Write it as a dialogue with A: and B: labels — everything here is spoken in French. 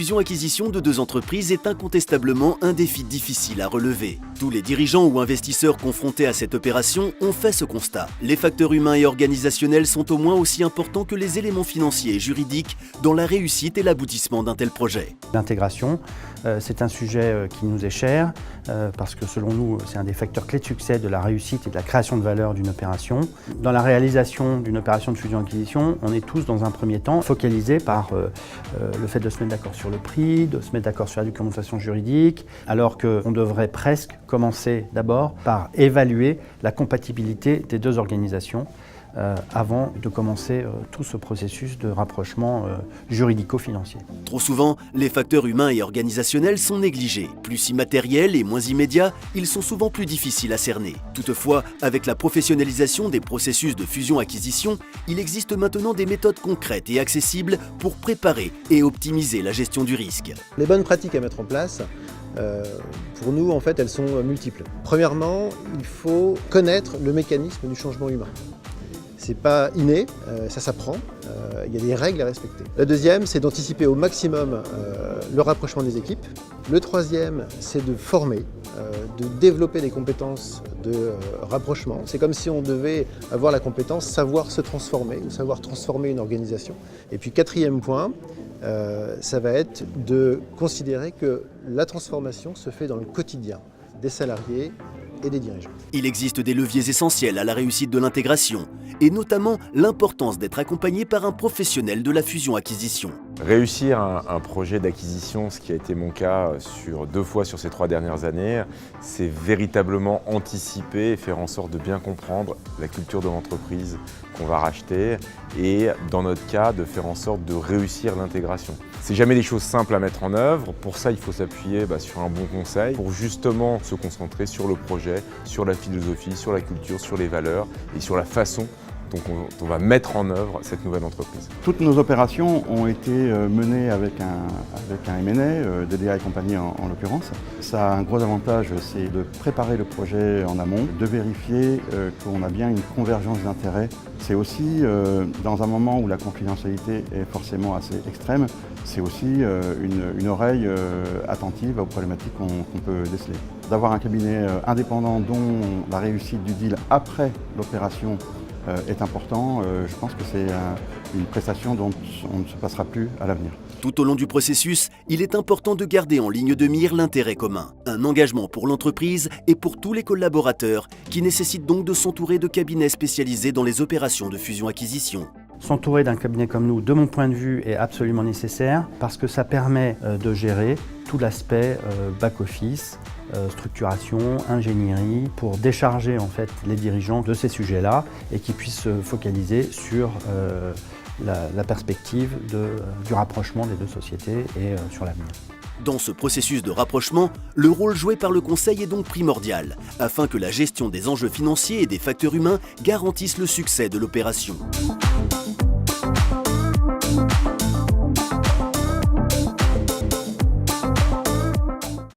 A: fusion-acquisition de deux entreprises est incontestablement un défi difficile à relever. Tous les dirigeants ou investisseurs confrontés à cette opération ont fait ce constat. Les facteurs humains et organisationnels sont au moins aussi importants que les éléments financiers et juridiques dans la réussite et l'aboutissement d'un tel projet.
B: L'intégration, c'est un sujet qui nous est cher parce que selon nous, c'est un des facteurs clés de succès de la réussite et de la création de valeur d'une opération. Dans la réalisation d'une opération de fusion-acquisition, on est tous dans un premier temps focalisés par le fait de se mettre d'accord sur le prix, de se mettre d'accord sur la documentation juridique, alors qu'on devrait presque commencer d'abord par évaluer la compatibilité des deux organisations avant de commencer tout ce processus de rapprochement juridico-financier.
A: Trop souvent, les facteurs humains et organisationnels sont négligés. Plus immatériels et moins immédiats, ils sont souvent plus difficiles à cerner. Toutefois, avec la professionnalisation des processus de fusion-acquisition, il existe maintenant des méthodes concrètes et accessibles pour préparer et optimiser la gestion du risque.
C: Les bonnes pratiques à mettre en place, pour nous, en fait, elles sont multiples. Premièrement, il faut connaître le mécanisme du changement humain. C'est pas inné, ça s'apprend, il y a des règles à respecter. La deuxième, c'est d'anticiper au maximum le rapprochement des équipes. Le troisième, c'est de former, de développer des compétences de rapprochement. C'est comme si on devait avoir la compétence savoir se transformer ou savoir transformer une organisation. Et puis quatrième point, ça va être de considérer que la transformation se fait dans le quotidien des salariés et des dirigeants.
A: Il existe des leviers essentiels à la réussite de l'intégration, et notamment l'importance d'être accompagné par un professionnel de la fusion-acquisition.
D: Réussir un projet d'acquisition, ce qui a été mon cas deux fois sur ces 3 dernières années, c'est véritablement anticiper et faire en sorte de bien comprendre la culture de l'entreprise qu'on va racheter et, dans notre cas, de faire en sorte de réussir l'intégration. C'est jamais des choses simples à mettre en œuvre. Pour ça, il faut s'appuyer sur un bon conseil pour justement se concentrer sur le projet, sur la philosophie, sur la culture, sur les valeurs et sur la façon dont on va mettre en œuvre cette nouvelle entreprise.
E: Toutes nos opérations ont été menées avec un M&A, DDA et compagnie en l'occurrence. Ça a un gros avantage, c'est de préparer le projet en amont, de vérifier qu'on a bien une convergence d'intérêts. C'est aussi, dans un moment où la confidentialité est forcément assez extrême, c'est aussi une oreille attentive aux problématiques qu'on peut déceler. D'avoir un cabinet indépendant dont la réussite du deal après l'opération est important. Je pense que c'est une prestation dont on ne se passera plus à l'avenir.
A: Tout au long du processus, il est important de garder en ligne de mire l'intérêt commun. Un engagement pour l'entreprise et pour tous les collaborateurs qui nécessite donc de s'entourer de cabinets spécialisés dans les opérations de fusion-acquisition.
B: S'entourer d'un cabinet comme nous, de mon point de vue, est absolument nécessaire parce que ça permet de gérer tout l'aspect back-office, structuration, ingénierie, pour décharger en fait les dirigeants de ces sujets-là et qu'ils puissent se focaliser sur la perspective du rapprochement des deux sociétés et sur l'avenir.
A: Dans ce processus de rapprochement, le rôle joué par le conseil est donc primordial, afin que la gestion des enjeux financiers et des facteurs humains garantisse le succès de l'opération.